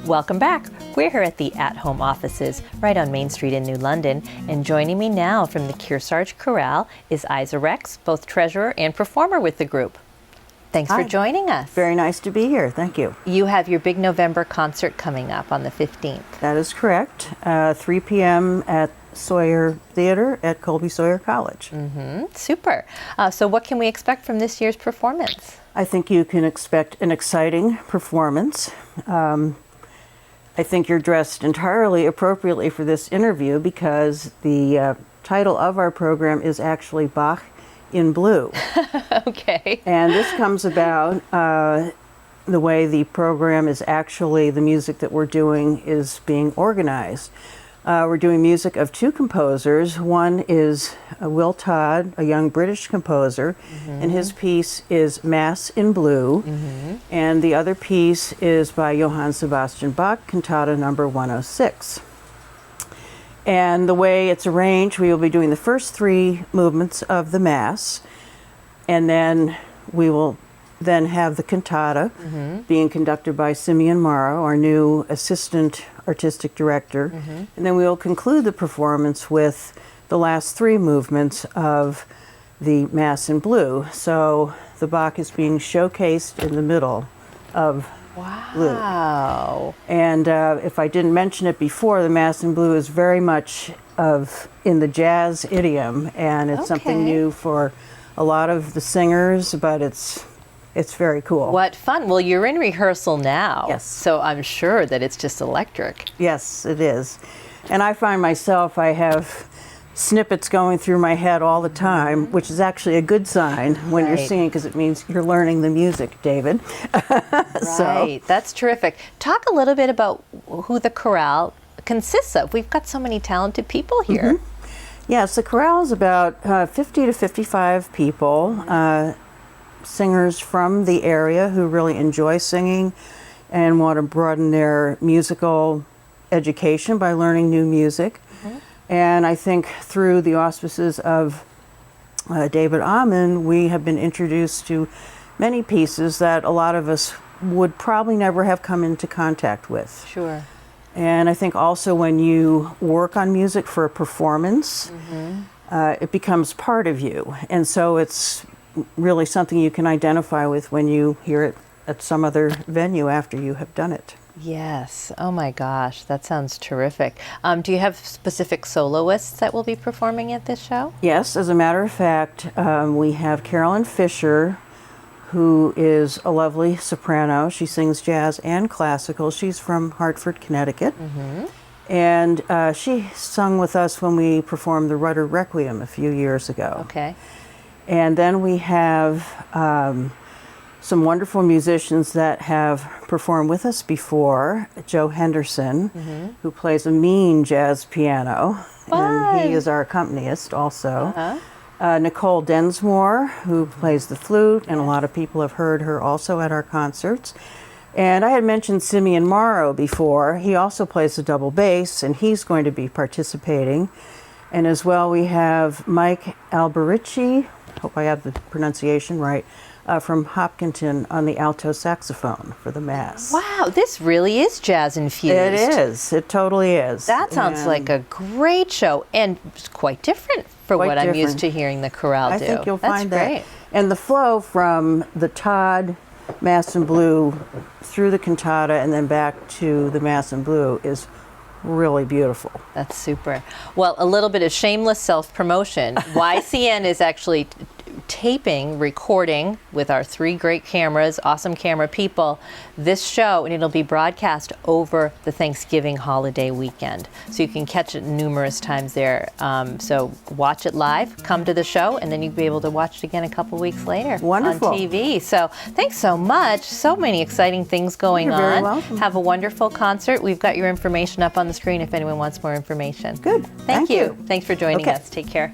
Welcome back. We're here at the At-Home offices right on Main Street in New London. And joining me now from the Kearsarge Chorale is Isa Rex, both treasurer and performer with the group. Thanks for joining us. Very nice to be here. Thank you. You have your big November concert coming up on the 15th. That is correct. 3 p.m. at Sawyer Theater at Colby Sawyer College. Super. So what can we expect from this year's performance? I think you can expect an exciting performance. I think you're dressed entirely appropriately for this interview because the title of our program is actually Bach in Blue. Okay. And this comes about the way the program is actually, the music that we're doing is being organized. We're doing music of two composers. One is Will Todd, a young British composer, and his piece is Mass in Blue. And the other piece is by Johann Sebastian Bach, Cantata number 106. And the way it's arranged, we will be doing the first three movements of the Mass, and then we will then have the cantata being conducted by Simeon Morrow, our new assistant artistic director. And then we will conclude the performance with the last three movements of the Mass in Blue. So the Bach is being showcased in the middle of Blue. Wow. And if I didn't mention it before, the Mass in Blue is very much in the jazz idiom, and it's something new for a lot of the singers, but it's very cool. What fun. Well, you're in rehearsal now. Yes. So I'm sure that it's just electric. Yes, it is. And I find myself, I have snippets going through my head all the time, which is actually a good sign when you're singing, because it means you're learning the music, David. Right, that's terrific. Talk a little bit about who the chorale consists of. We've got so many talented people here. Yes, the chorale is about 50 to 55 people, singers from the area who really enjoy singing and want to broaden their musical education by learning new music. And I think through the auspices of David Amen, we have been introduced to many pieces that a lot of us would probably never have come into contact with. Sure. And I think also when you work on music for a performance, it becomes part of you. And so it's really something you can identify with when you hear it at some other venue after you have done it. Yes. Oh my gosh, that sounds terrific. Do you have specific soloists that will be performing at this show? Yes, as a matter of fact, we have Carolyn Fisher, who is a lovely soprano. She sings jazz and classical. She's from Hartford, Connecticut. And she sung with us when we performed the Rudder Requiem a few years ago. Okay. And then we have some wonderful musicians that have performed with us before. Joe Henderson, who plays a mean jazz piano, and he is our accompanist also. Nicole Densmore, who plays the flute, and a lot of people have heard her also at our concerts. And I had mentioned Simeon Morrow before. He also plays the double bass, and he's going to be participating. And as well, we have Mike Alberici, hope I have the pronunciation right, from Hopkinton on the alto saxophone for the Mass. Wow, this really is jazz infused. It is. It totally is. That sounds like a great show, and it's quite different for what I'm used to hearing the chorale do. I think you'll find great. that. And the flow from the Todd Mass in Blue through the cantata and then back to the Mass in Blue is really beautiful. That's super. Well, a little bit of shameless self-promotion. YCN is actually taping, recording with our three great cameras, awesome camera people, this show, and it'll be broadcast over the Thanksgiving holiday weekend. So you can catch it numerous times there. So watch it live, come to the show, and then you'll be able to watch it again a couple weeks later on TV. So thanks so much. So many exciting things going on. You're very welcome. Have a wonderful concert. We've got your information up on the screen if anyone wants more information. Good. Thank you. Thanks for joining us. Take care.